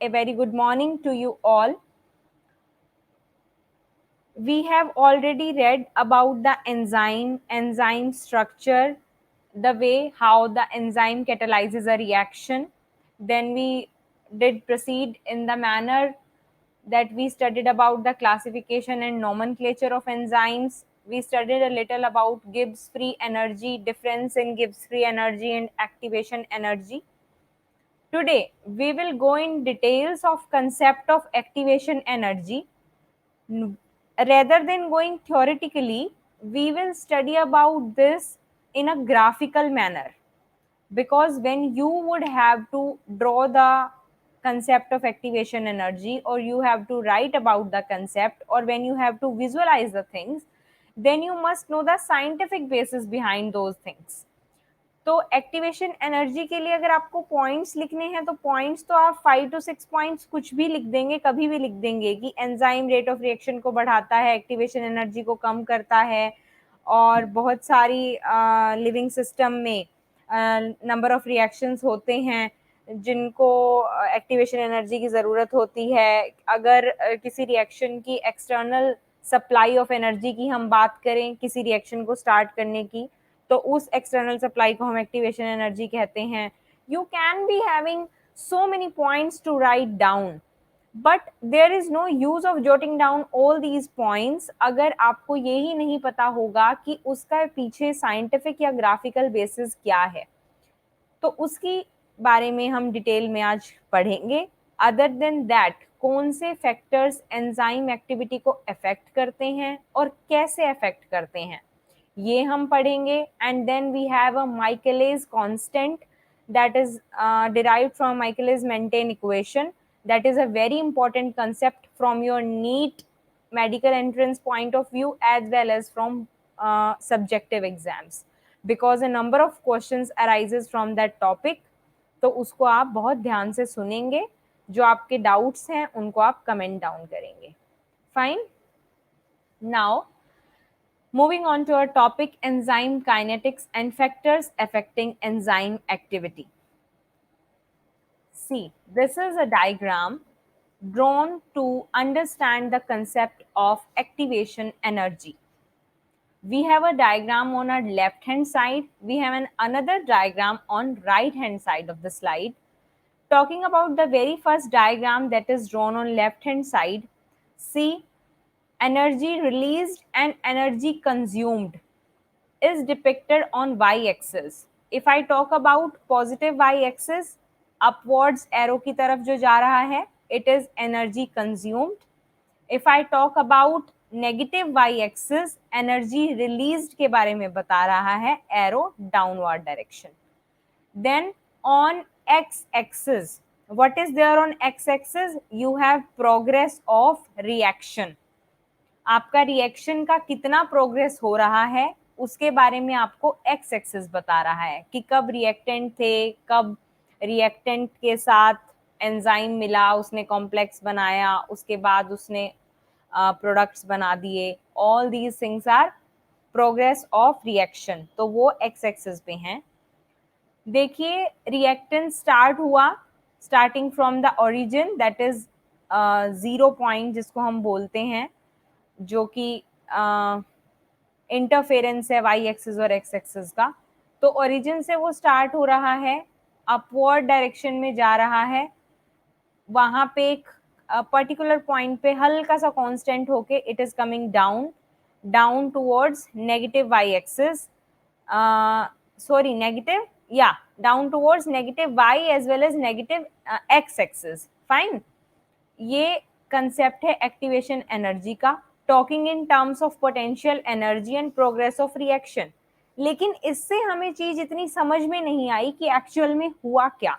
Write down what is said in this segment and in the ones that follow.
a very good morning to you all. We have already read about the enzyme structure, the way how the enzyme catalyzes a reaction. Then we did proceed in the manner that we studied about the classification and nomenclature of enzymes. We studied a little about Gibbs free energy, difference in Gibbs free energy and activation energy. Today, we will go in details of concept of activation energy. Rather than going theoretically, we will study about this in a graphical manner, because when you would have to draw the concept of activation energy, or you have to write about the concept, or when you have to visualize the things, then you must know the scientific basis behind those things. तो activation energy के लिए अगर आपको points लिखने हैं तो points तो आप 5 to 6 पॉइंट्स कुछ भी लिख देंगे, कभी भी लिख देंगे कि एंजाइम रेट ऑफ रिएक्शन को बढ़ाता है, एक्टिवेशन एनर्जी को कम करता है, और बहुत सारी लिविंग सिस्टम में नंबर ऑफ रिएक्शंस होते हैं जिनको एक्टिवेशन एनर्जी की ज़रूरत होती है. अगर किसी रिएक्शन की एक्सटर्नल सप्लाई ऑफ एनर्जी की हम बात करें किसी रिएक्शन को स्टार्ट करने की, तो उस एक्सटर्नल सप्लाई को हम एक्टिवेशन एनर्जी कहते हैं. You can be having so many points to write down, but there is no use of jotting down all these points अगर आपको ये ही नहीं पता होगा कि उसका पीछे साइंटिफिक या ग्राफिकल बेसिस क्या है. तो उसकी बारे में हम डिटेल में आज पढ़ेंगे. अदर देन दैट, कौन से फैक्टर्स एंजाइम एक्टिविटी को अफेक्ट करते हैं और कैसे अफेक्ट करते हैं, ये हम पढ़ेंगे. And then we have a Michaelis constant that is derived from Michaelis Menten equation. That is a very important concept from your NEET medical entrance point of view as well as from subjective exams, because a number of questions arises from that topic. तो उसको आप बहुत ध्यान से सुनेंगे, जो आपके doubts हैं उनको आप कमेंट डाउन करेंगे. Fine. Now moving on to our topic, enzyme kinetics and factors affecting enzyme activity. See, this is a diagram drawn to understand the concept of activation energy. We have a diagram on our left hand side. We have another diagram on right hand side of the slide. Talking about the very first diagram that is drawn on left hand side, see, energy released and energy consumed is depicted on y-axis. If I talk about positive y-axis, upwards arrow की तरफ जो जा रहा है, it is energy consumed. If I talk about negative y-axis, energy released के बारे में बता रहा है, arrow downward direction. Then on x-axis, what is there on x-axis? You have progress of reaction. आपका रिएक्शन का कितना प्रोग्रेस हो रहा है उसके बारे में आपको एक्स एक्सिस बता रहा है कि कब रिएक्टेंट थे, कब रिएक्टेंट के साथ एंजाइम मिला, उसने कॉम्प्लेक्स बनाया, उसके बाद उसने प्रोडक्ट्स बना दिए. All these things are progress of reaction, तो वो एक्स एक्सिस पे हैं. देखिए, रिएक्टेंट स्टार्ट हुआ, starting from the origin, that is 0 point जिसको हम बोलते हैं, जो कि इंटरफेरेंस है वाई एक्सिस और एक्स एक्सिस का. तो ओरिजिन से वो स्टार्ट हो रहा है, अपवर्ड डायरेक्शन में जा रहा है. वहां पे एक पर्टिकुलर पॉइंट पे हल्का सा कांस्टेंट होके it is coming down towards negative y axis, sorry negative, या down towards negative y as well as negative x axis. Fine. ये कंसेप्ट है एक्टिवेशन एनर्जी का, talking in terms of potential energy and progress of reaction. लेकिन इससे हमें चीज इतनी समझ में नहीं आई कि एक्चुअल में हुआ क्या.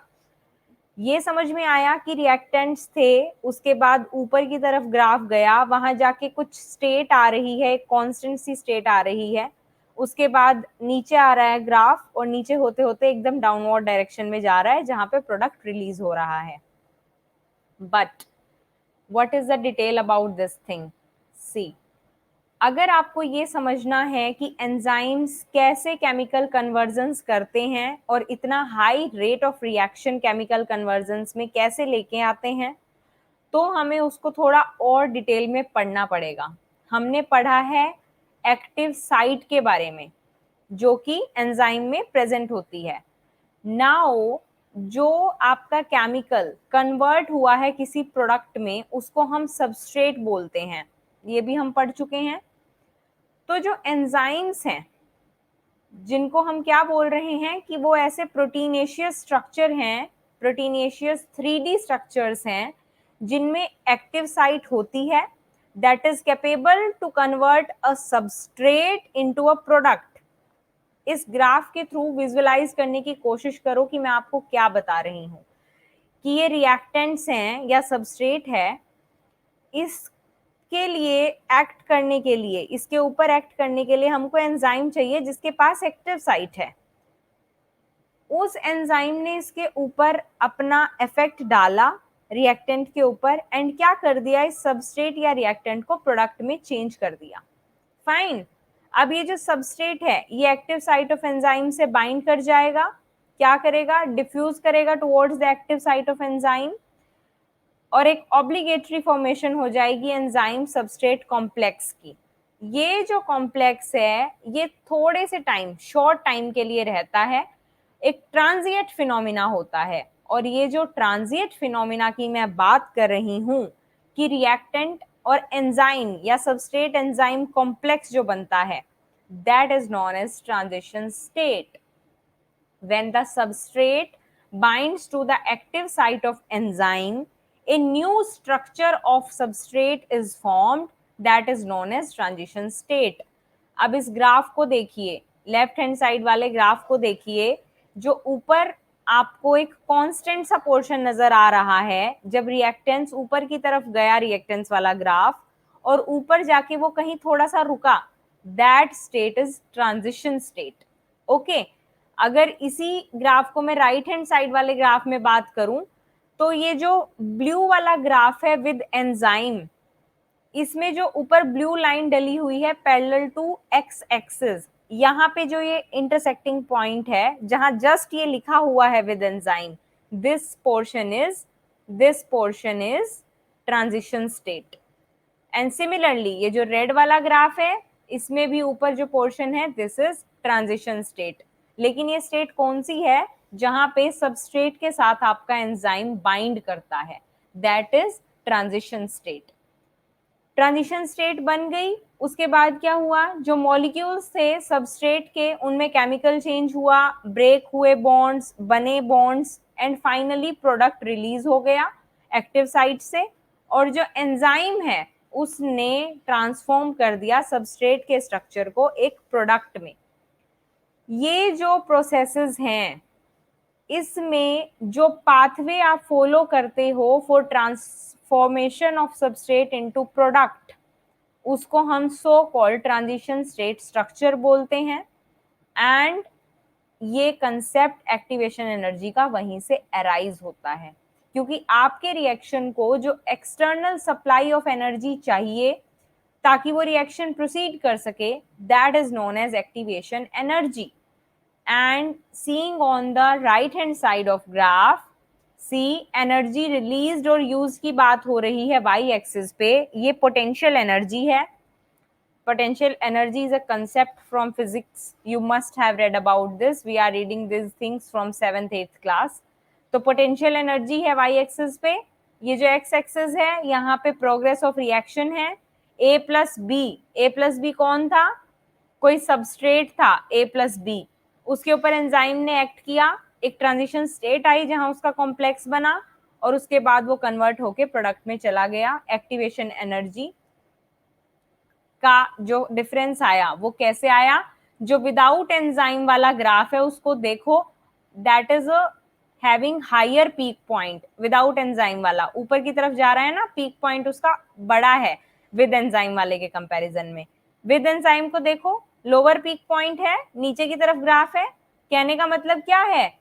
ये समझ में आया कि रिएक्टेंट्स थे, उसके बाद ऊपर की तरफ ग्राफ गया, वहां जाके कुछ स्टेट आ रही है, कांस्टेंट सी स्टेट आ रही है, उसके बाद नीचे आ रहा है ग्राफ, और नीचे होते होते एकदम डाउनवर्ड डायरेक्शन में जा रहा है जहां पे प्रोडक्ट रिलीज हो रहा है. But what is the detail about this thing? See, अगर आपको ये समझना है कि एंजाइम्स कैसे केमिकल कन्वर्जन्स करते हैं और इतना high rate of reaction chemical convergence में कैसे लेके आते हैं, तो हमें उसको थोड़ा और डिटेल में पढ़ना पड़ेगा। हमने पढ़ा है एक्टिव साइट के बारे में जो कि एंजाइम में प्रेजेंट होती है। नाउ जो आपका केमिकल कन्वर्ट हुआ है किसी प्रोडक्ट में, उसको हम सबस्ट्रेट बोलते हैं, ये भी हम पढ़ चुके हैं। तो जो एंजाइम्स हैं जिनको हम क्या बोल रहे हैं कि वो ऐसे प्रोटीनेशियस स्ट्रक्चर हैं, प्रोटीनेशियस 3D स्ट्रक्चर्स हैं जिनमें एक्टिव साइट होती है that is capable to convert a substrate into a product. इस ग्राफ के थ्रू विजुअलाइज करने की कोशिश करो कि मैं आपको क्या बता रही हूँ कि ये रिएक्टेंट्स हैं या सबस्ट्रेट है। इसके लिए एक्ट करने के लिए, इसके ऊपर एक्ट करने के लिए हमको एंजाइम चाहिए जिसके पास एक्टिव साइट है। उस एंजाइम ने इसके ऊपर अपना इफेक्ट डाला रिएक्टेंट के ऊपर एंड क्या कर दिया, इस सबस्ट्रेट या रिएक्टेंट को प्रोडक्ट में चेंज कर दिया। फाइन। अब ये जो सबस्ट्रेट है ये एक्टिव साइट ऑफ एंजाइम से बाइंड कर जाएगा, क्या करेगा, डिफ्यूज करेगा towards the active site of enzyme और एक ऑब्लिगेटरी फॉर्मेशन हो जाएगी एंजाइम सबस्ट्रेट कॉम्प्लेक्स की। ये जो कॉम्प्लेक्स है ये थोड़े से टाइम, शॉर्ट टाइम के लिए रहता है, एक ट्रांजिएंट फिनोमिना होता है। और ये जो ट्रांजिएंट फिनोमिना की मैं बात कर रही हूँ कि रिएक्टेंट और एंजाइम या सबस्ट्रेट एंजाइम कॉम्प्लेक्स जो बनता है, that is known as transition state. When the substrate binds to the active site of enzyme, a new structure of substrate is formed that is known as transition state. अब इस graph को देखिए, left hand side वाले graph को देखिए, जो ऊपर आपको एक कांस्टेंट सा पोर्शन नजर आ रहा है। जब रिएक्टेंस ऊपर की तरफ गया, रिएक्टेंस वाला ग्राफ, और ऊपर जाके वो कहीं थोड़ा सा रुका, that state is transition state. Okay. अगर इसी ग्राफ को मैं राइट हैंड साइड वाले ग्राफ में बात करूं, तो ये जो ब्लू वाला ग्राफ है विद एंजाइम, इसमें जो ऊपर ब्लू लाइन डली हुई है पैरेलल टू एक्स एक्सिस, यहाँ पे जो ये इंटरसेक्टिंग पॉइंट है जहां जस्ट ये लिखा हुआ है with enzyme, this portion is transition state. And similarly ये जो रेड वाला ग्राफ है, इसमें भी ऊपर जो पोर्शन है, दिस इज ट्रांजिशन स्टेट। लेकिन ये स्टेट कौन सी है, जहां पे सबस्ट्रेट के साथ आपका एंजाइम बाइंड करता है, that is transition state. Transition state बन गई, उसके बाद क्या हुआ, जो मॉलिक्यूल्स थे सबस्ट्रेट के, उनमें केमिकल चेंज हुआ, ब्रेक हुए बॉन्ड्स, बने bonds, and finally product release हो गया एक्टिव साइट से। और जो एंजाइम है उसने ट्रांसफॉर्म कर दिया सबस्ट्रेट के स्ट्रक्चर को एक प्रोडक्ट में। ये जो प्रोसेसेस हैं, इसमें जो पाथवे आप फॉलो करते हो for transformation of substrate into product, उसको हम so called transition state structure बोलते हैं। एंड ये कंसेप्ट एक्टिवेशन एनर्जी का वहीं से अराइज होता है, क्योंकि आपके रिएक्शन को जो एक्सटर्नल सप्लाई ऑफ एनर्जी चाहिए ताकि वो रिएक्शन प्रोसीड कर सके, that is known as activation energy. And seeing on the right hand side of graph, see energy released और यूज की बात हो रही है वाई एक्सिस पे, ये पोटेंशियल एनर्जी है। Potential energy is a concept from physics. You must have read about this. We are reading these things from 7th 8th class. तो पोटेंशियल एनर्जी है वाई एक्सिस पे, ये जो एक्स एक्सिस है यहाँ पे प्रोग्रेस ऑफ रिएक्शन है, ए plus B कौन था, कोई सबस्ट्रेट था ए प्लस बी, उसके ऊपर एंजाइम ने एक्ट किया, एक ट्रांजिशन स्टेट आई जहां उसका कॉम्प्लेक्स बना और उसके बाद वो कन्वर्ट होके प्रोडक्ट में चला गया। एक्टिवेशन एनर्जी का जो डिफरेंस आया वो कैसे आया, जो विदाउट एंजाइम वाला ग्राफ है उसको देखो, that is having higher peak point. Without enzyme वाला ऊपर की तरफ जा रहा है ना, पीक पॉइंट उसका बड़ा है विद एंजाइम वाले के कंपैरिजन में। विद एंजाइम को देखो, लोअर पीक पॉइंट है, नीचे की तरफ ग्राफ है। कहने का मतलब क्या है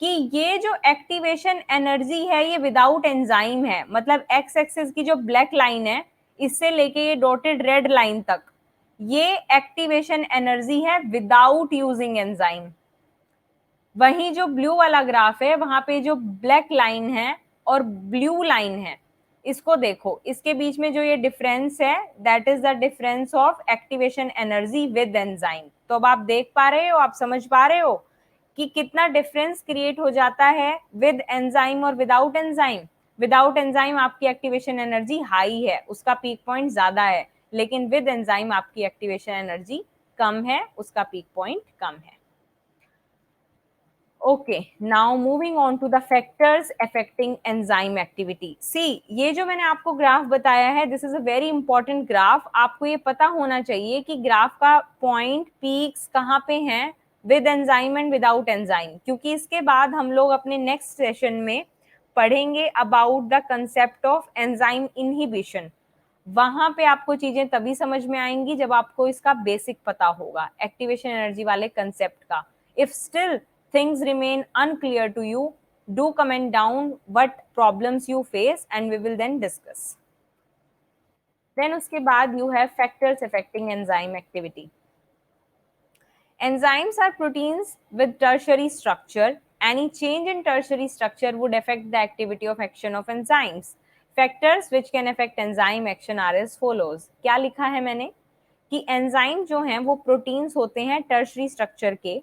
कि ये जो एक्टिवेशन एनर्जी है ये विदाउट एंजाइम है, मतलब एक्स एक्सिस की जो ब्लैक लाइन है इससे लेके ये डॉटेड रेड लाइन तक, ये एक्टिवेशन एनर्जी है विदाउट यूजिंग एंजाइम। वहीं जो ब्लू वाला ग्राफ है वहां पे जो ब्लैक लाइन है और ब्लू लाइन है, इसको देखो, इसके बीच में जो ये डिफरेंस है that is the difference of activation energy with enzyme. तो अब आप देख पा रहे हो, आप समझ पा रहे हो कि कितना डिफरेंस क्रिएट हो जाता है विद एंजाइम और विदाउट एंजाइम। विदाउट एंजाइम आपकी एक्टिवेशन एनर्जी हाई है, उसका पीक पॉइंट ज्यादा है, लेकिन विद एंजाइम आपकी एक्टिवेशन एनर्जी कम है, उसका पीक पॉइंट कम है। Okay, now moving on to the factors affecting enzyme activity. See, ये जो मैंने आपको ग्राफ बताया है, this is a very important graph. आपको ये पता होना चाहिए कि ग्राफ का पॉइंट पीक्स कहाँ पे हैं with enzyme and without enzyme, क्योंकि इसके बाद हम लोग अपने नेक्स्ट सेशन में पढ़ेंगे about the concept of enzyme inhibition. वहां पे आपको चीजें तभी समझ में आएंगी जब आपको इसका बेसिक पता होगा एक्टिवेशन एनर्जी वाले कंसेप्ट का। If still things remain unclear to you, do comment down what problems you face and we will then discuss. Then उसके बाद you have factors affecting enzyme activity. Enzymes are proteins with tertiary structure. Any change in tertiary structure would affect the activity of action of enzymes. Factors which can affect enzyme action are as follows. क्या लिखा है मैंने कि enzyme जो हैं वो proteins होते हैं टर्शरी स्ट्रक्चर के।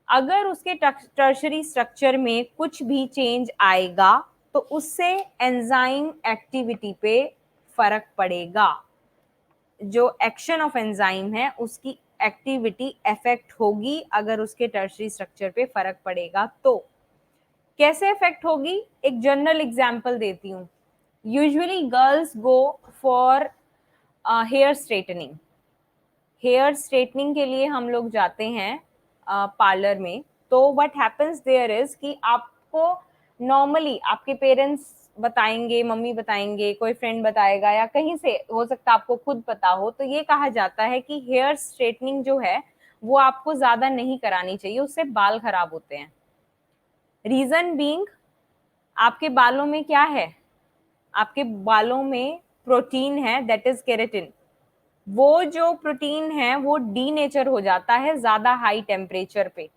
अगर उसके टर्शरी स्ट्रक्चर में कुछ भी चेंज आएगा तो उससे एंजाइम एक्टिविटी पे फर्क पड़ेगा। जो एक्शन ऑफ एंजाइम है उसकी एक्टिविटी इफेक्ट होगी अगर उसके टर्शरी स्ट्रक्चर पे फर्क पड़ेगा। तो कैसे इफेक्ट होगी, एक जनरल एग्जांपल देती हूँ। Usually girls go for hair straightening. Hair straightening के लिए हम लोग जाते हैं पार्लर में। तो व्हाट हैपेंस देयर इज कि आपको नॉर्मली आपके पेरेंट्स बताएंगे, मम्मी बताएंगे, कोई फ्रेंड बताएगा या कहीं से हो सकता है आपको खुद पता हो, तो ये कहा जाता है कि हेयर स्ट्रेटनिंग जो है वो आपको ज्यादा नहीं करानी चाहिए, उससे बाल खराब होते हैं। रीजन बीइंग, आपके बालों में क्या है, आपके बालों में प्रोटीन है दैट इज केराटिन। वो जो प्रोटीन है वो डीनेचर हो जाता है ज्यादा हाई टेम्परेचर पे।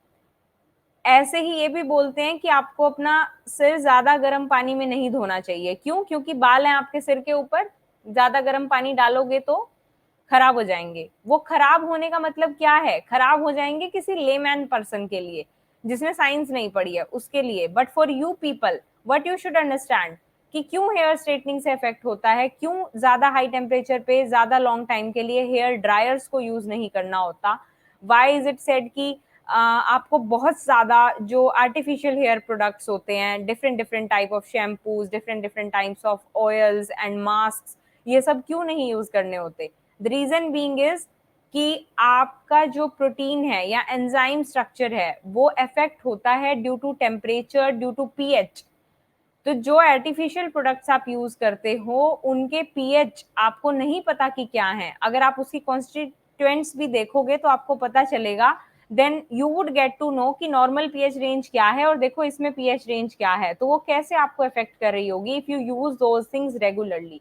ऐसे ही ये भी बोलते हैं कि आपको अपना सिर ज्यादा गर्म पानी में नहीं धोना चाहिए। क्यों? क्योंकि बाल हैं आपके सिर के ऊपर, ज्यादा गर्म पानी डालोगे तो खराब हो जाएंगे। वो खराब होने का मतलब क्या है, खराब हो जाएंगे किसी लेमैन पर्सन के लिए जिसने साइंस नहीं पढ़ी है उसके लिए। But for you people what you should understand कि क्यों हेयर स्ट्रेटनिंग से इफेक्ट होता है, क्यों ज्यादा हाई टेम्परेचर पे ज्यादा लॉन्ग टाइम के लिए हेयर ड्रायर्स को यूज नहीं करना होता। वाई इज इट सेड कि आपको बहुत ज्यादा जो आर्टिफिशियल हेयर प्रोडक्ट्स होते हैं, different different type of shampoos, different different types of oils and mask, ये सब क्यों नहीं यूज करने होते? द रीजन बीइंग इज कि आपका जो प्रोटीन है या एंजाइम स्ट्रक्चर है वो इफेक्ट होता है due to temperature, due to pH. तो जो आर्टिफिशियल प्रोडक्ट्स आप यूज करते हो उनके पीएच आपको नहीं पता कि क्या है। अगर आप उसकी कॉन्स्टिट्यूएंट्स भी देखोगे तो आपको पता चलेगा, then you would get to know कि नॉर्मल पीएच रेंज क्या है और देखो इसमें पीएच रेंज क्या है, तो वो कैसे आपको इफेक्ट कर रही होगी if you use those things regularly.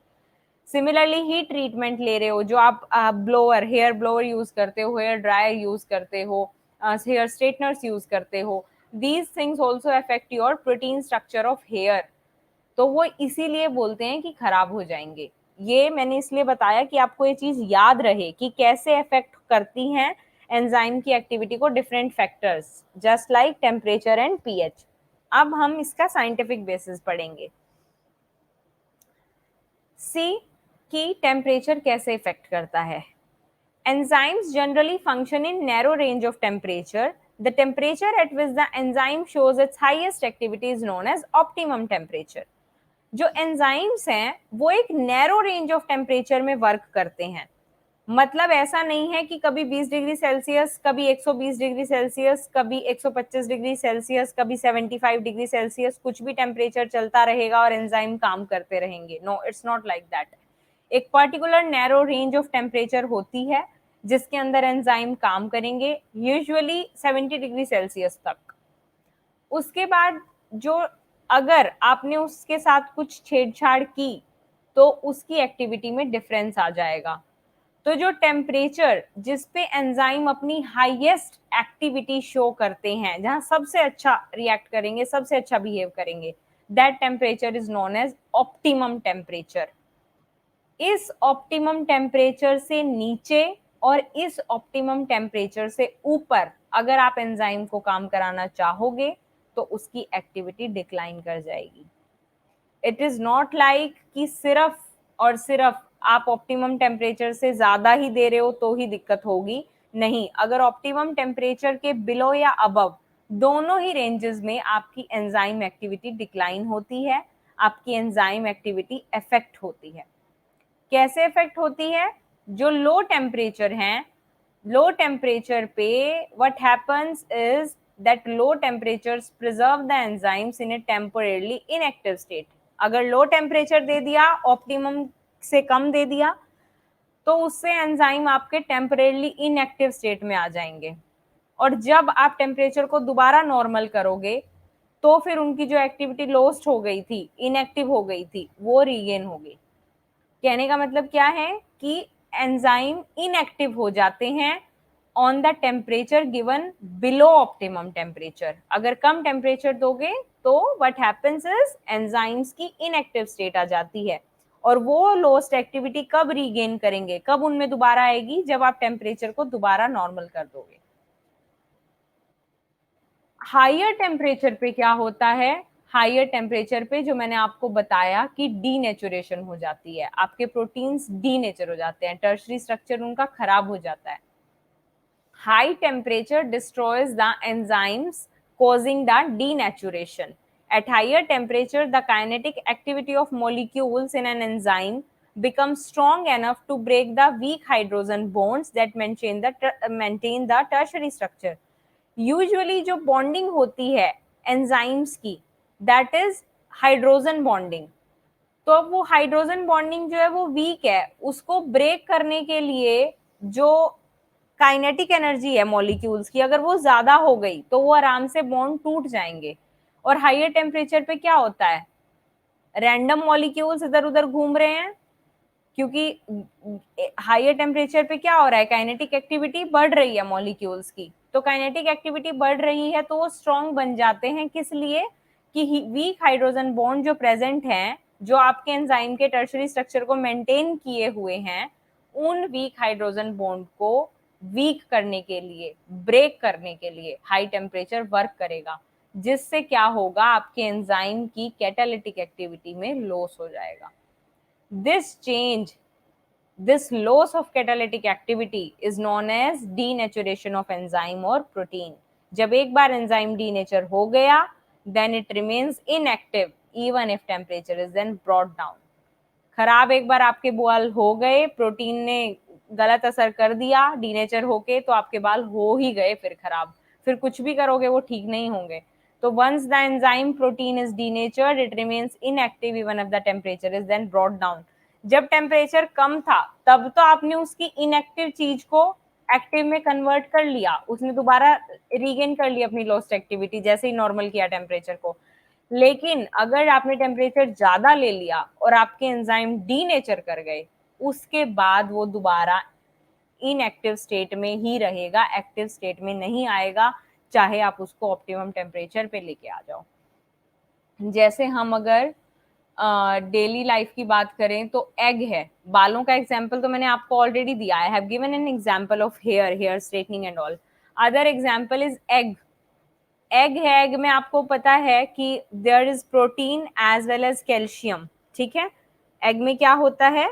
Similarly heat treatment ले रहे हो, जो आप ब्लोअर, हेयर ब्लोअर यूज करते हो, हेयर ड्रायर यूज करते हो, हेयर स्ट्रेटनर्स यूज करते हो, these things also affect your protein structure of hair. तो वो इसीलिए बोलते हैं कि खराब हो जाएंगे। ये मैंने इसलिए बताया कि आपको ये चीज याद रहे कि कैसे अफेक्ट करती हैं एंजाइम की एक्टिविटी को different factors, just like temperature and pH. अब हम इसका साइंटिफिक बेसिस पढ़ेंगे। सी कि टेम्परेचर कैसे इफेक्ट करता है। Enzymes generally function in narrow range of temperature. The temperature at which the enzyme shows its highest activity is known as optimum temperature. जो enzymes हैं वो एक नैरो रेंज ऑफ टेम्परेचर में वर्क करते हैं। मतलब ऐसा नहीं है कि कभी 20 डिग्री सेल्सियस, कभी 120 डिग्री सेल्सियस, कभी 125 डिग्री सेल्सियस, कभी 75 डिग्री सेल्सियस, कुछ भी टेम्परेचर चलता रहेगा और एंजाइम काम करते रहेंगे। No, it's not like that. एक particular narrow range of temperature होती है जिसके अंदर एंजाइम काम करेंगे, यूजुअली 70 डिग्री सेल्सियस तक। उसके बाद जो अगर आपने उसके साथ कुछ छेड़छाड़ की तो उसकी एक्टिविटी में डिफरेंस आ जाएगा। तो जो टेम्परेचर जिस पे एंजाइम अपनी हाईएस्ट एक्टिविटी शो करते हैं, जहां सबसे अच्छा रिएक्ट करेंगे, सबसे अच्छा बिहेव करेंगे, that temperature is known as optimum temperature. इस ऑप्टिमम टेम्परेचर से नीचे और इस ऑप्टिमम टेम्परेचर से ऊपर अगर आप एंजाइम को काम कराना चाहोगे तो उसकी एक्टिविटी डिक्लाइन कर जाएगी। इट इज नॉट लाइक कि सिर्फ और सिर्फ आप ऑप्टिमम टेम्परेचर से ज्यादा ही दे रहे हो तो ही दिक्कत होगी, नहीं, अगर ऑप्टिमम टेम्परेचर के बिलो या अबव दोनों ही रेंजेस में आपकी एंजाइम एक्टिविटी डिक्लाइन होती है, आपकी एंजाइम एक्टिविटी इफेक्ट होती है। कैसे इफेक्ट होती है? जो लो टेम्परेचर हैं, लो टेम्परेचर पे what happens is that low temperatures preserve the enzymes in A temporarily inactive state. अगर लो टेम्परेचर दे दिया, ऑप्टिमम से कम दे दिया, तो उससे एंजाइम आपके टेम्परेरली इनएक्टिव स्टेट में आ जाएंगे, और जब आप टेम्परेचर को दोबारा नॉर्मल करोगे तो फिर उनकी जो एक्टिविटी लॉस्ट हो गई थी, इनएक्टिव हो गई थी, वो रीगेन होगी। कहने का मतलब क्या है कि एंजाइम इनएक्टिव हो जाते हैं on the temperature given below optimum temperature. अगर कम टेम्परेचर दोगे तो व्हाट हैपेंस इज एंजाइम्स की इनएक्टिव स्टेट आ जाती है, और वो लॉस्ट एक्टिविटी कब रीगेन करेंगे, कब उनमें दोबारा आएगी, जब आप टेम्परेचर को दोबारा नॉर्मल कर दोगे। हायर टेम्परेचर पे क्या होता है? हायर टेम्परेचर पे जो मैंने आपको बताया कि डीनेचुरेशन हो जाती है, आपके प्रोटीन्स डीनेचर हो जाते हैं, टर्शरी स्ट्रक्चर उनका खराब हो जाता है। High temperature destroys the enzymes, causing the denaturation. At higher temperature, the kinetic activity of molecules in an enzyme becomes strong enough to break the weak hydrogen bonds that maintain the tertiary structure. Usually जो bonding होती है enzymes की, that is hydrogen bonding. तो अब वो hydrogen bonding जो है वो वीक है, उसको ब्रेक करने के लिए जो काइनेटिक एनर्जी है मॉलिक्यूल्स की, अगर वो ज्यादा हो गई तो वो आराम से बॉन्ड टूट जाएंगे। और हाइयर टेम्परेचर पे क्या होता है? रैंडम मॉलिक्यूल्स इधर उधर घूम रहे हैं, क्योंकि हाइयर टेम्परेचर पे क्या हो रहा है, काइनेटिक एक्टिविटी बढ़ रही है मॉलिक्यूल्स की। तो काइनेटिक एक्टिविटी बढ़ रही है तो वो स्ट्रॉन्ग बन जाते हैं, किस लिए? कि वीक हाइड्रोजन बॉन्ड जो प्रेजेंट हैं, जो आपके एंजाइम के टर्शरी स्ट्रक्चर को मेंटेन किए हुए हैं, उन वीक हाइड्रोजन बॉन्ड को वीक करने के लिए, ब्रेक करने के लिए हाई टेम्परेचर वर्क करेगा, जिससे क्या होगा, आपके एंजाइम की कैटालिटिक एक्टिविटी में लॉस हो जाएगा। This change, this loss of catalytic activity is known as denaturation of enzyme or protein. जब एक बार एंजाइम डीनेचर हो गया, then it remains inactive even if temperature is then brought down. खराब एक बार आपके बाल हो गए, प्रोटीन ने गलत असर कर दिया डीनेचर होके, तो आपके बाल हो ही गए फिर खराब, फिर कुछ भी करोगे वो ठीक नहीं होंगे। तो once the enzyme protein is denatured, it remains inactive even if the temperature is then brought down. जब टेम्परेचर कम था तब तो आपने उसकी इनएक्टिव चीज को एक्टिव में कन्वर्ट कर लिया, उसने दोबारा रीगेन कर लिया अपनी लॉस्ट एक्टिविटी, जैसे ही नॉर्मल किया टेम्परेचर को। लेकिन अगर आपने टेम्परेचर ज्यादा ले लिया और आपके एंजाइम डीनेचर कर गए, उसके बाद वो दोबारा इनएक्टिव स्टेट में ही रहेगा, एक्टिव स्टेट में नहीं आएगा, चाहे आप उसको ऑप्टिमम टेम्परेचर पे लेके आ जाओ। जैसे हम अगर डेली लाइफ की बात करें तो एग है, बालों का एग्जाम्पल तो मैंने आपको ऑलरेडी दिया, I have given an example of hair straightening and all. Other example is egg. Egg है, एग में आपको पता है कि there is protein as well as calcium, ठीक है। एग में क्या होता है?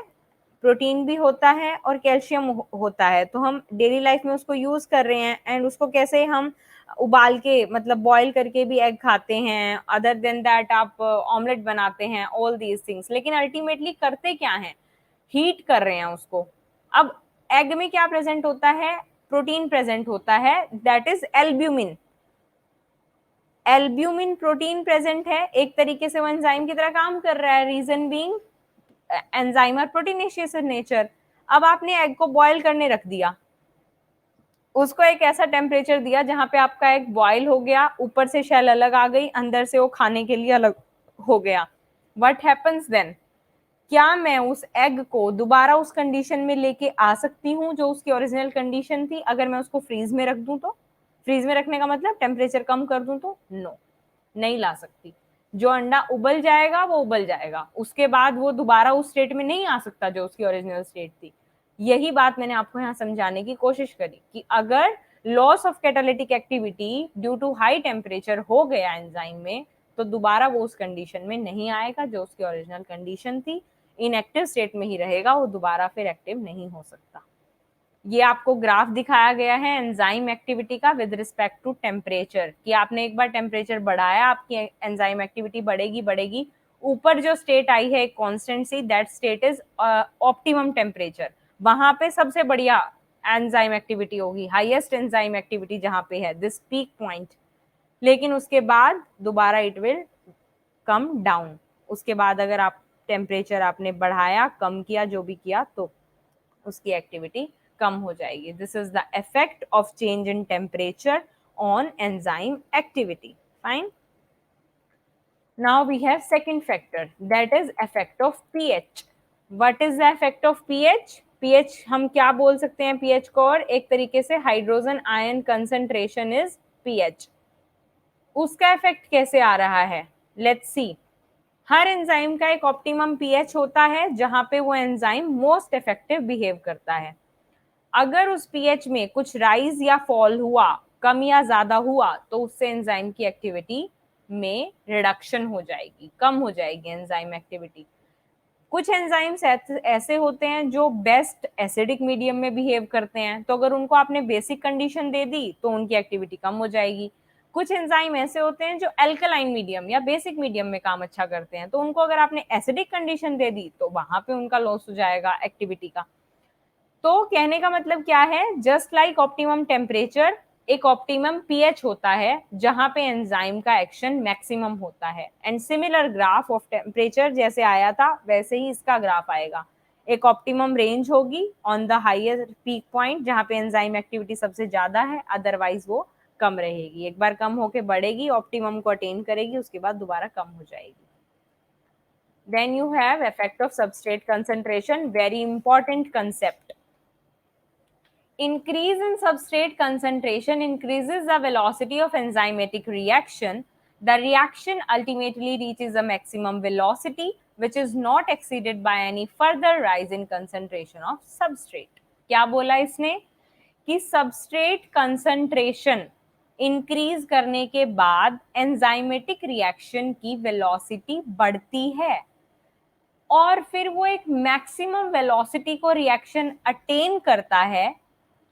प्रोटीन भी होता है और कैल्शियम होता है, तो हम डेली लाइफ में उसको यूज कर रहे हैं। एंड उसको कैसे हम उबाल के, मतलब बॉईल करके भी एग खाते हैं, अदर देन दैट आप ऑमलेट बनाते हैं, ऑल दीज थिंग्स। लेकिन अल्टीमेटली करते क्या है? हीट कर रहे हैं उसको। अब एग में क्या प्रेजेंट होता है? प्रोटीन प्रेजेंट होता है, that is albumin. Albumin protein present है, एक तरीके से वो एंजाइम की तरह काम कर रहा है, reason being enzyme are proteinaceous in nature. अब आपने एग को बॉईल करने रख दिया, उसको एक ऐसा टेम्परेचर दिया जहां पे आपका एग बॉईल हो गया, ऊपर से शेल अलग आ गई, अंदर से वो खाने के लिए अलग हो गया। What happens then? क्या मैं उस एग को दोबारा उस कंडीशन में लेके आ सकती हूँ जो उसकी ओरिजिनल कंडीशन थी, अगर मैं उसको फ्रीज में रख दूं तो? फ्रीज में रखने का मतलब टेम्परेचर कम कर दूं तो? नो, नहीं ला सकती। जो अंडा उबल जाएगा वो उबल जाएगा, उसके बाद वो दोबारा उस स्टेट में नहीं आ सकता जो उसकी ओरिजिनल स्टेट थी। यही बात मैंने आपको यहाँ समझाने की कोशिश करी कि अगर loss of catalytic activity due to high temperature हो गया एंजाइम में, तो दोबारा वो उस कंडीशन में नहीं आएगा जो उसकी ओरिजिनल कंडीशन थी, इनएक्टिव स्टेट में ही रहेगा, वो दोबारा फिर एक्टिव नहीं हो सकता। ये आपको ग्राफ दिखाया गया है एंजाइम एक्टिविटी का विद रिस्पेक्ट टू टेम्परेचर, कि आपने एक बार टेम्परेचर बढ़ाया, आपकी एंजाइम एक्टिविटी बढ़ेगी बढ़ेगी, ऊपर जो स्टेट आई है एक constant C, that state is optimum temperature, वहां पे सबसे बढ़िया एंजाइम एक्टिविटी होगी, हाईएस्ट एंजाइम एक्टिविटी जहां पे है, दिस पीक पॉइंट। लेकिन उसके बाद दोबारा इट विल कम डाउन। उसके बाद अगर आप टेम्परेचर आपने बढ़ाया, कम किया, जो भी किया, तो उसकी एक्टिविटी कम हो जाएगी। This is the effect of change in temperature on enzyme activity. Fine. Now we have second factor, that is effect of pH. What is the effect of pH? pH हम क्या बोल सकते हैं pH को? और एक तरीके से hydrogen ion concentration is pH। उसका इफेक्ट कैसे आ रहा है? Let's see. हर एंजाइम का एक ऑप्टिमम पीएच होता है जहां पे वो एंजाइम मोस्ट इफेक्टिव बिहेव करता है। अगर उस पीएच में कुछ राइज या फॉल हुआ, कम या ज्यादा हुआ, तो उससे एंजाइम की एक्टिविटी में रिडक्शन हो जाएगी, कम हो जाएगी एंजाइम एक्टिविटी। कुछ एंजाइम्स ऐसे होते हैं जो बेस्ट एसिडिक मीडियम में बिहेव करते हैं, तो अगर उनको आपने बेसिक कंडीशन दे दी तो उनकी एक्टिविटी कम हो जाएगी। कुछ एंजाइम ऐसे होते हैं जो एल्कलाइन मीडियम या बेसिक मीडियम में काम अच्छा करते हैं, तो उनको अगर आपने एसिडिक कंडीशन दे दी तो वहां पे उनका लॉस हो जाएगा एक्टिविटी का। तो कहने का मतलब क्या है? जस्ट लाइक ऑप्टिमम टेम्परेचर, एक ऑप्टिमम पीएच होता है जहां पे एंजाइम का एक्शन मैक्सिमम होता है। And similar graph of temperature जैसे आया था वैसे ही इसका ग्राफ आएगा। एक ऑप्टिमम रेंज होगी on the highest peak point जहां पे एंजाइम एक्टिविटी सबसे ज्यादा है, अदरवाइज वो कम रहेगी। एक बार कम होके बढ़ेगी, ऑप्टिमम को अटेन करेगी, उसके बाद दोबारा कम हो जाएगी। Then you have effect of substrate concentration, very important concept. Increase in substrate concentration increases the velocity of enzymatic reaction. The reaction ultimately reaches a maximum velocity which is not exceeded by any further rise in concentration of substrate. क्या बोला इसने? कि substrate concentration increase करने के बाद enzymatic reaction की velocity बढ़ती है और फिर वो एक मैक्सिमम वेलोसिटी को रिएक्शन अटेन करता है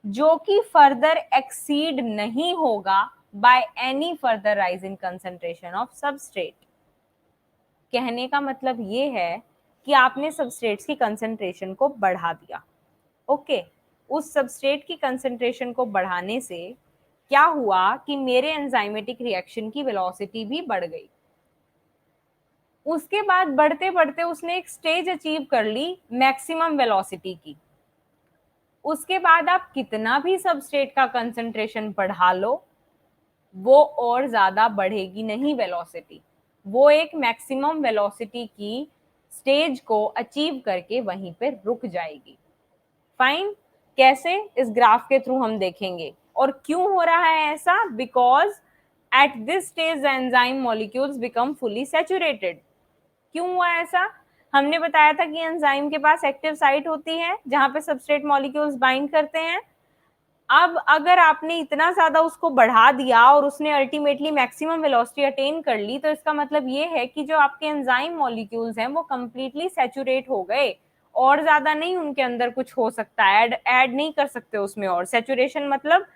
जो कि फर्दर एक्सीड नहीं होगा by any further rise in concentration of substrate. कहने का मतलब ये है कि आपने सबस्ट्रेट्स की कंसंट्रेशन को बढ़ा दिया। ओके, उस सबस्ट्रेट की कंसंट्रेशन को बढ़ाने से क्या हुआ कि मेरे एंजाइमेटिक रिएक्शन की वेलोसिटी भी बढ़ गई। उसके बाद बढ़ते बढ़ते उसने एक स्टेज अचीव कर ली मैक्सिमम वेलोसिटी की। उसके बाद आप कितना भी सबस्ट्रेट का कंसंट्रेशन बढ़ा लो, वो और ज्यादा बढ़ेगी नहीं वेलोसिटी, वो एक मैक्सिमम वेलोसिटी की स्टेज को अचीव करके वहीं पे रुक जाएगी। फाइन। कैसे? इस ग्राफ के थ्रू हम देखेंगे। और क्यों हो रहा है ऐसा? Because at this stage enzyme molecules become fully saturated. क्यों हुआ ऐसा? हमने बताया था कि एंजाइम के पास एक्टिव साइट होती है जहां पे सबस्ट्रेट मॉलिक्यूल्स बाइंड करते हैं। अब अगर आपने इतना ज्यादा उसको बढ़ा दिया और उसने अल्टीमेटली मैक्सिमम वेलोसिटी अटेन कर ली, तो इसका मतलब ये है कि जो आपके एंजाइम मॉलिक्यूल्स हैं वो कंप्लीटली सैचुरेट हो गए, और ज्यादा नहीं उनके अंदर कुछ हो सकता है, ऐड नहीं कर सकते उसमें। और सैचुरेशन मतलब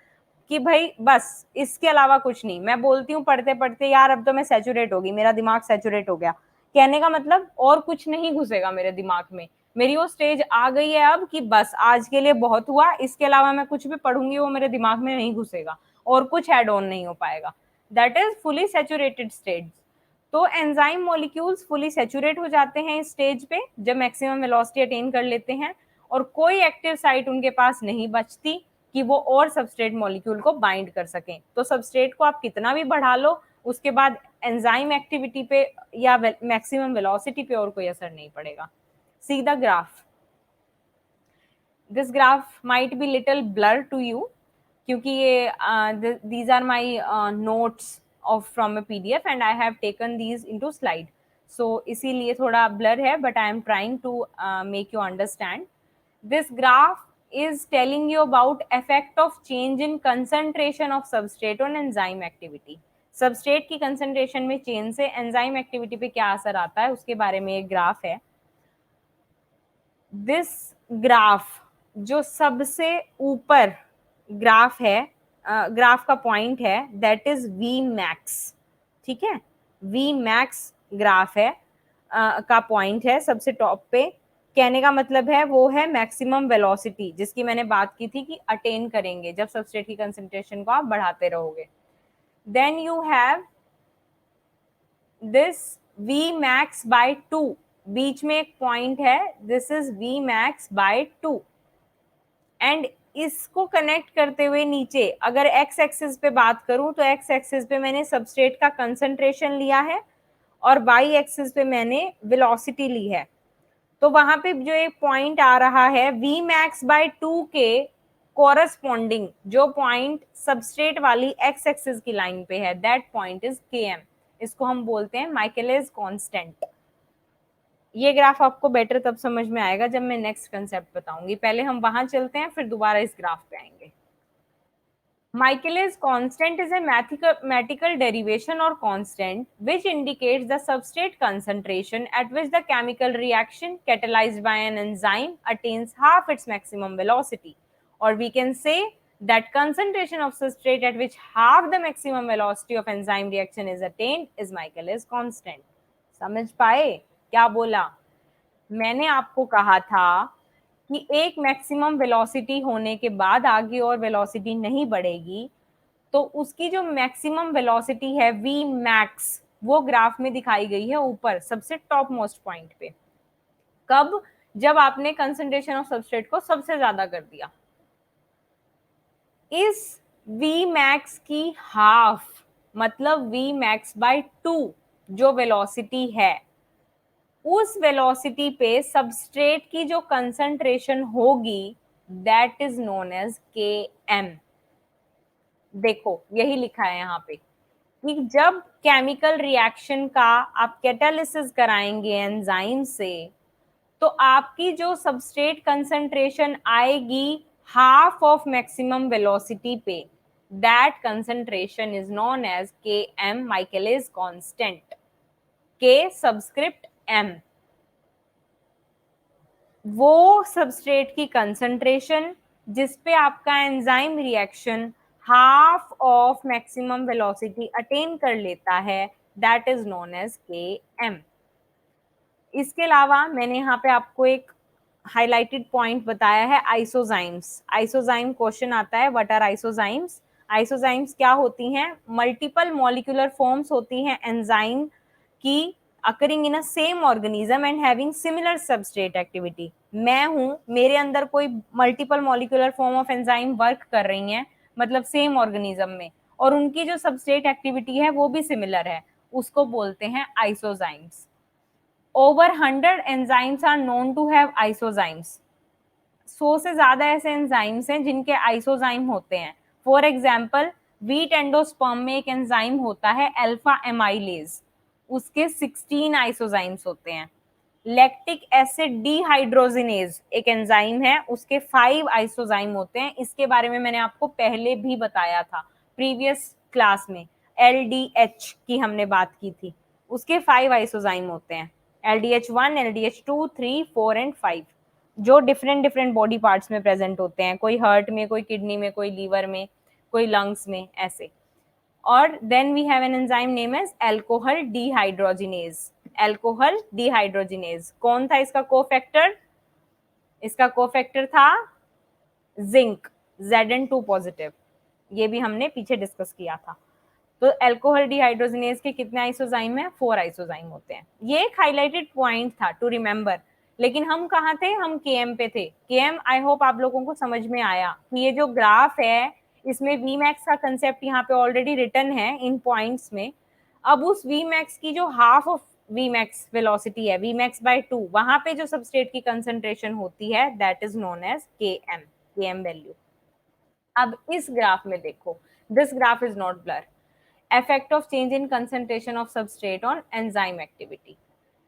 कि भाई बस इसके अलावा कुछ नहीं। मैं बोलती हूँ पढ़ते पढ़ते, यार अब तो मैं सैचुरेट होगी, मेरा दिमाग सैचुरेट हो गया, कहने का मतलब और कुछ नहीं घुसेगा मेरे दिमाग में। मेरी वो स्टेज आ गई है अब कि बस आज के लिए बहुत हुआ, इसके अलावा मैं कुछ भी पढ़ूंगी वो मेरे दिमाग में नहीं घुसेगा और कुछ एड ऑन नहीं हो पाएगा। That is fully saturated stage. तो एंजाइम मॉलिक्यूल्स फुली सैचुरेट हो जाते हैं इस स्टेज पे जब मैक्सिमम वेलोसिटी अटेन कर लेते हैं, और कोई एक्टिव साइट उनके पास नहीं बचती कि वो और सबस्ट्रेट मॉलिक्यूल को बाइंड कर सकें। तो सबस्ट्रेट को आप कितना भी बढ़ा लो, उसके बाद एंजाइम एक्टिविटी पे या मैक्सिमम वेलोसिटी पे और कोई असर नहीं पड़ेगा। See the graph. This graph might be little blur to you क्योंकि ये these are my notes of from a PDF and I have taken these into slide. So इसीलिए थोड़ा blur है, but I am trying to make you understand. This graph is telling you about effect of change in concentration of substrate on enzyme activity. Substrate की concentration में change से enzyme activity पे क्या असर आता है उसके बारे में एक ग्राफ है. दिस ग्राफ जो सबसे ऊपर ग्राफ है, ग्राफ का पॉइंट है, दैट इज वी मैक्स. ठीक है, वी मैक्स ग्राफ है, का पॉइंट है सबसे टॉप पे. कहने का मतलब है वो है मैक्सिमम वेलोसिटी जिसकी मैंने बात की थी कि अटेन करेंगे जब सबस्ट्रेट की कंसंट्रेशन को आप बढ़ाते रहोगे. Then you have this V max by 2, बीच में एक पॉइंट है, this is V max by 2. And इसको कनेक्ट करते हुए नीचे अगर एक्स एक्सिस पे बात करूं तो एक्स एक्सिस पे मैंने सबस्ट्रेट का कंसंट्रेशन लिया है और वाई एक्सिस पे मैंने वेलोसिटी ली है. तो वहां पे जो एक पॉइंट आ रहा है वी मैक्स बाय 2 के कोरस्पॉन्डिंग जो पॉइंट सबस्ट्रेट वाली एक्स एक्सिस की लाइन पे है, दैट पॉइंट इज के एम. इसको हम बोलते हैं माइकलिस कांस्टेंट. ये ग्राफ आपको बेटर तब समझ में आएगा जब मैं नेक्स्ट कंसेप्ट बताऊंगी. पहले हम वहां चलते हैं फिर दोबारा इस ग्राफ पे आएंगे. Michaelis constant is a mathematical derivation or constant which indicates the substrate concentration at which the chemical reaction catalyzed by an enzyme attains half its maximum velocity. Or we can say that concentration of substrate at which half the maximum velocity of enzyme reaction is attained is Michaelis constant. समझ पाए क्या बोला? मैंने आपको कहा था कि एक मैक्सिमम वेलोसिटी होने के बाद आगे और वेलोसिटी नहीं बढ़ेगी, तो उसकी जो मैक्सिमम वेलोसिटी है वी मैक्स वो ग्राफ में दिखाई गई है ऊपर सबसे टॉप मोस्ट पॉइंट पे. कब? जब आपने कंसंट्रेशन ऑफ सबस्ट्रेट को सबसे ज्यादा कर दिया. इस वी मैक्स की हाफ मतलब वी मैक्स बाय 2 जो वेलोसिटी है, उस वेलोसिटी पे सबस्ट्रेट की जो कंसंट्रेशन होगी that is known as K M. देखो यही लिखा है यहाँ पे कि जब केमिकल रिएक्शन का आप कैटालिसिस कराएंगे एंजाइम से तो आपकी जो सबस्ट्रेट कंसंट्रेशन आएगी हाफ ऑफ मैक्सिमम वेलोसिटी पे, that concentration is known as K M Michaelis constant. K subscript M वो सबस्ट्रेट की कंसंट्रेशन जिस पे आपका enzyme reaction half of maximum velocity attain कर लेता है, that is known as K M. इसके अलावा मैंने यहाँ पे आपको एक हाईलाइटेड पॉइंट बताया है आइसोजाइम्स. आइसोजाइम क्वेश्चन आता है, व्हाट आर आइसोजाइम्स? आइसोजाइम्स क्या होती हैं? मल्टीपल मॉलिक्यूलर फॉर्म्स होती हैं एंजाइम की occurring in a same organism and having similar substrate activity. मैं हूं, मेरे अंदर कोई multiple molecular form of enzyme work कर रही हैं मतलब सेम ऑर्गेनिज्म में, और उनकी जो सबस्ट्रेट एक्टिविटी है वो भी सिमिलर है, उसको बोलते हैं आइसोजाइम्स. Over 100 enzymes are known to have isozymes. 100 से ज्यादा ऐसे एंजाइम्स हैं जिनके आइसोजाइम होते हैं. फॉर एग्जाम्पल व्हीट एंडोस्पर्म में एक एंजाइम होता है अल्फा एमाइलेज, उसके 16 आइसोजाइम्स होते हैं. लैक्टिक एसिड डिहाइड्रोजिनेज एक एंजाइम है, उसके 5 आइसोजाइम होते हैं. इसके बारे में मैंने आपको पहले भी बताया था प्रीवियस क्लास में. LDH की हमने बात की थी, उसके 5 आइसोजाइम होते हैं. LDH1, LDH2, 3, 4 एंड 5 जो डिफरेंट बॉडी पार्ट्स में प्रेजेंट होते हैं, कोई हार्ट में, कोई किडनी में, कोई लीवर में, कोई लंग्स में, ऐसे. और then we have an enzyme name as alcohol dehydrogenase. Alcohol dehydrogenase कौन था इसका कोफैक्टर? इसका कोफैक्टर था जिंक, Zn2 पॉजिटिव. ये भी हमने पीछे डिस्कस किया था. तो अल्कोहल डिहाइड्रोजिनेज के कितने आइसोजाइम है? 4 आइसोजाइम होते हैं. ये एक हाईलाइटेड पॉइंट था टू रिमेंबर. लेकिन हम कहाँ थे? हम केएम पे थे. केएम आई होप आप लोगों को समझ में आया कि ये जो ग्राफ है इसमें वी मैक्स का कंसेप्ट यहाँ पे ऑलरेडी रिटन है इन पॉइंट्स में. अब उस वी मैक्स की जो half of V max velocity है, वी मैक्स बाय 2, वहां पे जो सबस्ट्रेट की कंसंट्रेशन होती है that is known as K M value. अब इस ग्राफ में देखो, this graph is not blur, effect of change in concentration of substrate on enzyme activity।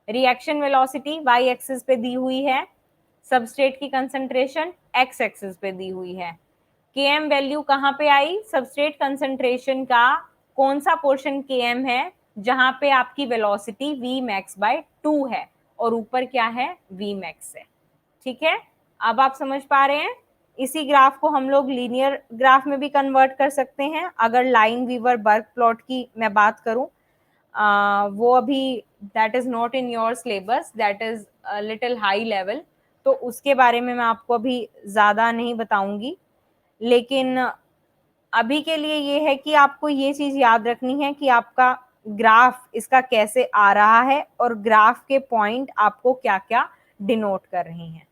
Reaction velocity Y axis पे दी हुई है, सबस्ट्रेट की कंसंट्रेशन एक्स एक्सिस पे दी हुई है। के एम वैल्यू कहाँ पे आई, सबस्ट्रेट कंसंट्रेशन का कौन सा पोर्शन के एम है, जहां पे आपकी वेलोसिटी वी मैक्स बाय 2 है और ऊपर क्या है, वी मैक्स है। ठीक है, अब आप समझ पा रहे हैं। इसी ग्राफ को हम लोग लीनियर ग्राफ में भी कन्वर्ट कर सकते हैं। अगर लाइन वीवर बर्क प्लॉट की मैं बात करूं, वो अभी that is not in your syllabus, that is little high level, तो उसके बारे में मैं आपको अभी ज़्यादा नहीं बताऊंगी। लेकिन अभी के लिए ये है कि आपको ये चीज़ याद रखनी है कि आपका ग्राफ इसका कैसे आ रहा है और ग्राफ के पॉइंट आपको क्या क्या डिनोट कर रहे हैं।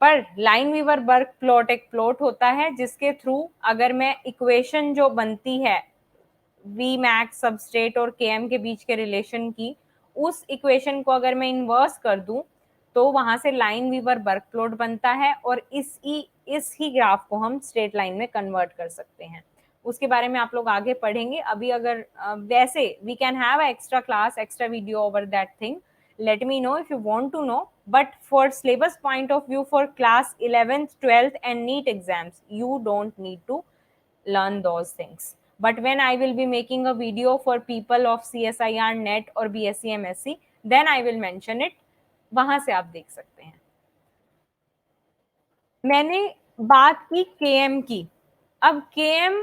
पर लाइन वीवर बर्क प्लॉट एक प्लॉट होता है जिसके थ्रू अगर मैं इक्वेशन जो बनती है वी मैक्स सबस्ट्रेट और के एम के बीच के रिलेशन की, उस इक्वेशन को अगर मैं इन्वर्स कर दूं तो वहां से लाइन वीवर बर्क प्लॉट बनता है और इस ही ग्राफ को हम स्ट्रेट लाइन में कन्वर्ट कर सकते हैं। उसके बारे में आप लोग आगे पढ़ेंगे। अभी अगर वैसे we can have extra class, extra video over that thing, let me know if you want to know, but for syllabus point of view for class 11th 12th and NEET exams you don't need to learn those things, but when I will be making a video for people of CSIR NET or BSc MSc then I will mention it, वहां से आप देख सकते हैं। मैंने बात की KM की, अब केएम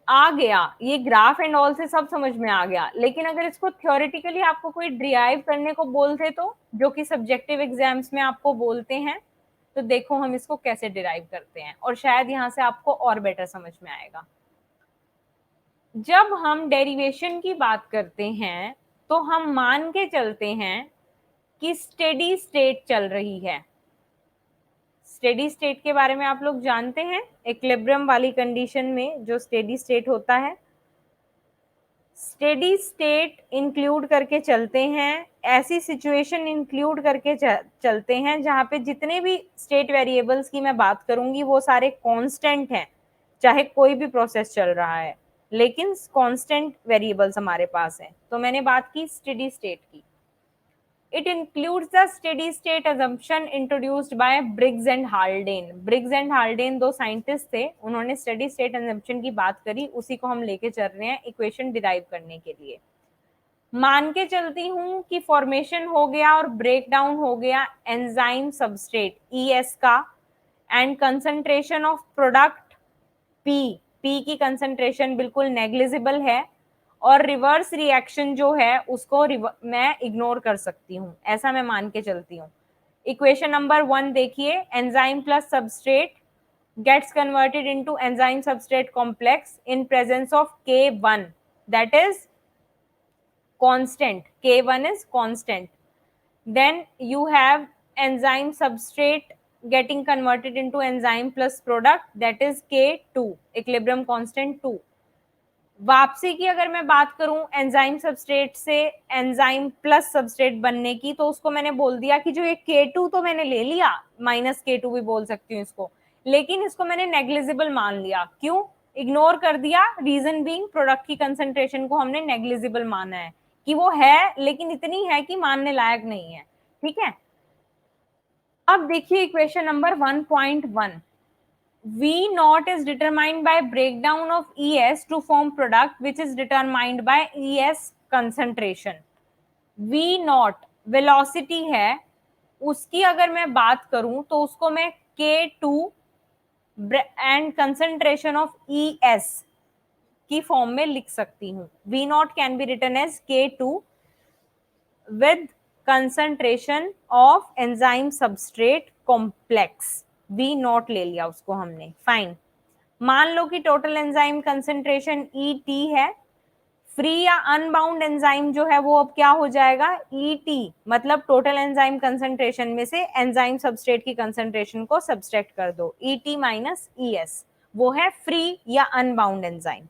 आ गया, ये ग्राफ एंड ऑल से सब समझ में आ गया, लेकिन अगर इसको थ्योरेटिकली आपको कोई डिराइव करने को बोलते तो, जो कि सब्जेक्टिव एग्जाम्स में आपको बोलते हैं, तो देखो हम इसको कैसे डिराइव करते हैं और शायद यहाँ से आपको और बेटर समझ में आएगा। जब हम डेरिवेशन की बात करते हैं तो हम मान के चलते हैं कि स्टेडी स्टेट चल रही है। स्टेडी स्टेट के बारे में आप लोग जानते हैं, इक्विलिब्रियम वाली कंडीशन में जो स्टेडी स्टेट होता है, स्टेडी स्टेट इंक्लूड करके चलते हैं, ऐसी सिचुएशन इंक्लूड करके चलते हैं जहां पे जितने भी स्टेट वेरिएबल्स की मैं बात करूंगी वो सारे कांस्टेंट हैं, चाहे कोई भी प्रोसेस चल रहा है लेकिन कांस्टेंट वेरिएबल्स हमारे पास हैं। तो मैंने बात की स्टेडी स्टेट की। It includes the steady state assumption introduced by Briggs and Haldane। Briggs and Haldane दो साइंटिस्ट थे, उन्होंने steady state assumption की बात करी, उसी को हम लेके चल रहे हैं इक्वेशन डिराइव करने के लिए। मान के चलती हूं कि फॉर्मेशन हो गया और ब्रेक डाउन हो गया एंजाइम सबस्ट्रेट ES का, and concentration of product P की कंसंट्रेशन बिल्कुल नेग्लिजिबल है और रिवर्स रिएक्शन जो है उसको मैं इग्नोर कर सकती हूँ, ऐसा मैं मान के चलती हूँ। इक्वेशन नंबर 1 देखिए, enzyme plus substrate gets converted into enzyme substrate complex in presence of K1, that is constant, K1 is constant. Then you have enzyme substrate getting converted into enzyme plus product, that is K2, equilibrium constant 2। वापसी की अगर मैं बात करूं enzyme substrate से enzyme plus substrate बनने की, तो उसको मैंने बोल दिया कि जो ये K2 तो मैंने ले लिया, माइनस K2 भी बोल सकती हूँ इसको, लेकिन इसको मैंने नेग्लिजिबल मान लिया। क्यों इग्नोर कर दिया? रीजन बीइंग प्रोडक्ट की कंसंट्रेशन को हमने नेग्लिजिबल माना है कि वो है लेकिन इतनी है कि मानने लायक नहीं है। ठीक है, अब देखिए equation number 1.1, V naught is determined by breakdown of ES to form product which is determined by ES concentration। V naught velocity है, उसकी अगर मैं बात करूं तो उसको मैं K2 and concentration of ES की फॉर्म में लिख सकती हूं। V naught can be written as K2 with concentration of enzyme substrate complex। V naught ले लिया उसको हमने, फाइन। मान लो कि टोटल एंजाइम कंसंट्रेशन ET है, फ्री या अनबाउंड एंजाइम जो है वो अब क्या हो जाएगा ET, मतलब टोटल एंजाइम कंसंट्रेशन में से एंजाइम सबस्ट्रेट की कंसंट्रेशन को सब्सट्रैक्ट कर दो, ET माइनस ES, वो है फ्री या अनबाउंड एंजाइम।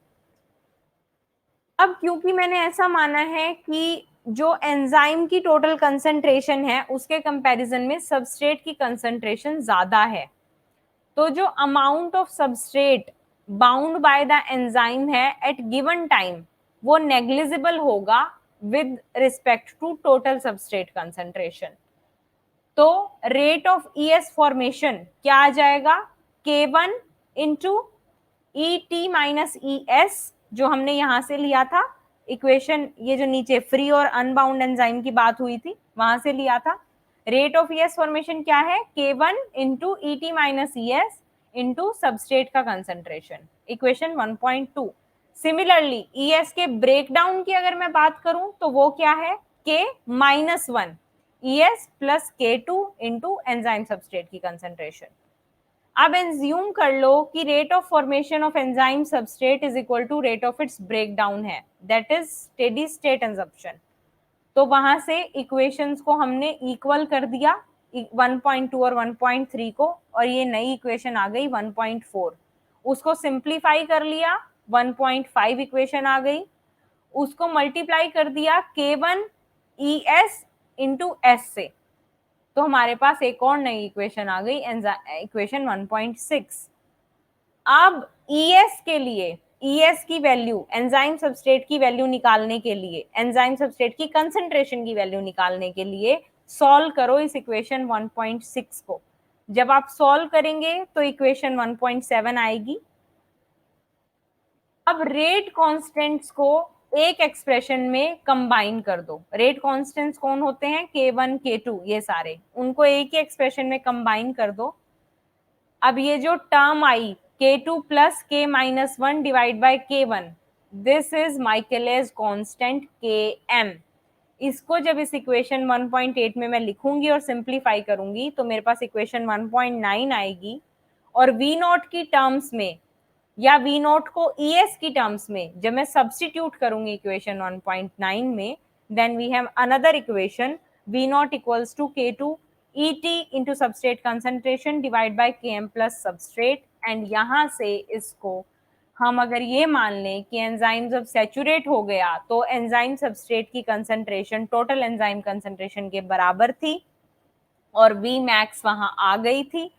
अब क्योंकि मैंने ऐसा माना है कि जो एंजाइम की टोटल कंसंट्रेशन है उसके कंपैरिजन में सबस्ट्रेट की कंसंट्रेशन ज्यादा है, तो जो amount of substrate bound by the enzyme है एट गिवन टाइम वो नेग्लिजिबल होगा with respect to total substrate concentration. तो रेट ऑफ ईएस फॉर्मेशन क्या आ जाएगा, K1 into E T minus E S, जो हमने यहां से लिया था इक्वेशन, ये जो नीचे फ्री और अनबाउंड एंजाइम की बात हुई थी वहां से लिया था। रेट ऑफ ईएस फॉर्मेशन क्या है, K1 into E T minus E S into substrate का कंसंट्रेशन, इक्वेशन 1.2। सिमिलरली ईएस के ब्रेकडाउन की अगर मैं बात करूं तो वो क्या है, K minus 1 ES plus K2 into enzyme substrate की कंसंट्रेशन। अब एंज्यूम कर लो कि rate of formation of enzyme substrate is equal to rate of its breakdown है, that is steady state assumption. तो वहां से इक्वेशंस को हमने इक्वल कर दिया 1.2 और 1.3 को, और ये नई इक्वेशन आ गई 1.4। उसको सिंप्लीफाई कर लिया, 1.5 इक्वेशन आ गई, उसको मल्टीप्लाई कर दिया K1 ES इंटू एस से, तो हमारे पास एक और नई इक्वेशन आ गई, इक्वेशन 1.6। अब ES के लिए, ES की वैल्यू, एंजाइम सबस्ट्रेट की वैल्यू निकालने के लिए, एंजाइम सबस्ट्रेट की कंसंट्रेशन की वैल्यू निकालने के लिए सॉल्व करो इस इक्वेशन 1.6 को। जब आप सॉल्व करेंगे तो इक्वेशन 1.7 आएगी। अब रेट कांस्टेंट्स को एक एक्सप्रेशन में कंबाइन कर दो। रेट कांस्टेंट्स कौन होते हैं, K1 K2, ये सारे, उनको एक ही एक्सप्रेशन में कंबाइन कर दो। अब ये जो टर्म आई K2 plus K minus 1 divide by K1, this is Michaelis constant Km। इसको जब इस इक्वेशन 1.8 में मैं लिखूंगी और सिंप्लीफाई करूंगी तो मेरे पास इक्वेशन 1.9 आएगी, और V नॉट की टर्म्स में या V नॉट को ES की टर्म्स में जब मैं सब्स्टिट्यूट करूंगी इक्वेशन 1.9 में, then we have another equation V naught equals to K2 ET into substrate concentration divide by Km plus substrate. And यहां से इसको हम अगर ये मान लें कि एंजाइम जब सैचुरेट हो गया तो एंजाइम सबस्ट्रेट की कंसंट्रेशन टोटल एंजाइम कंसंट्रेशन के बराबर थी और V मैक्स वहां आ गई थी।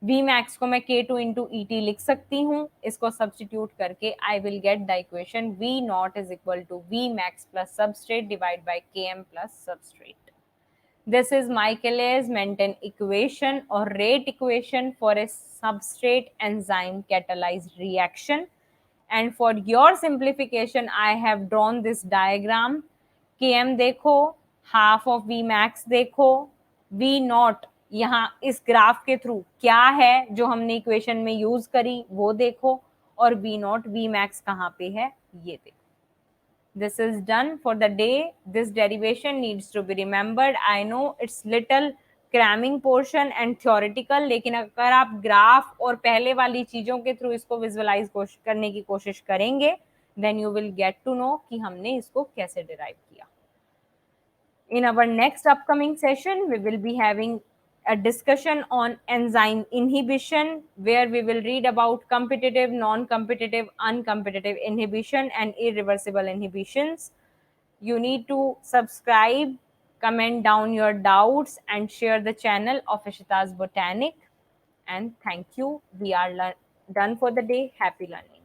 V मैक्स को मैं K2 इंटू ई टी लिख सकती हूँ, इसको सब्सटीट्यूट करके I will get the equation V naught is equal to V max plus substrate divide by Km plus substrate. This is Michaelis-Menten equation or rate equation for a substrate enzyme catalyzed reaction. And for your simplification, I have drawn this diagram. Km देखो, half of V max देखो, V naught यहाँ इस graph के through क्या है जो हमने equation में यूज करी वो देखो, और V naught V max कहाँ पे है ये देखो। This is done for the day. This derivation needs to be remembered. I know it's little cramming portion and theoretical, लेकिन अगर आप ग्राफ और पहले वाली चीजों के थ्रू इसको विजुअलाइज करने की कोशिश करेंगे, then you will get to know कि हमने इसको कैसे डिराइव किया। In our next upcoming session, we will be having a discussion on enzyme inhibition, where we will read about competitive, non-competitive, uncompetitive inhibition and irreversible inhibitions. You need to subscribe, comment down your doubts, and share the channel of Ishita's Botanic. And thank you. We are done for the day. Happy learning.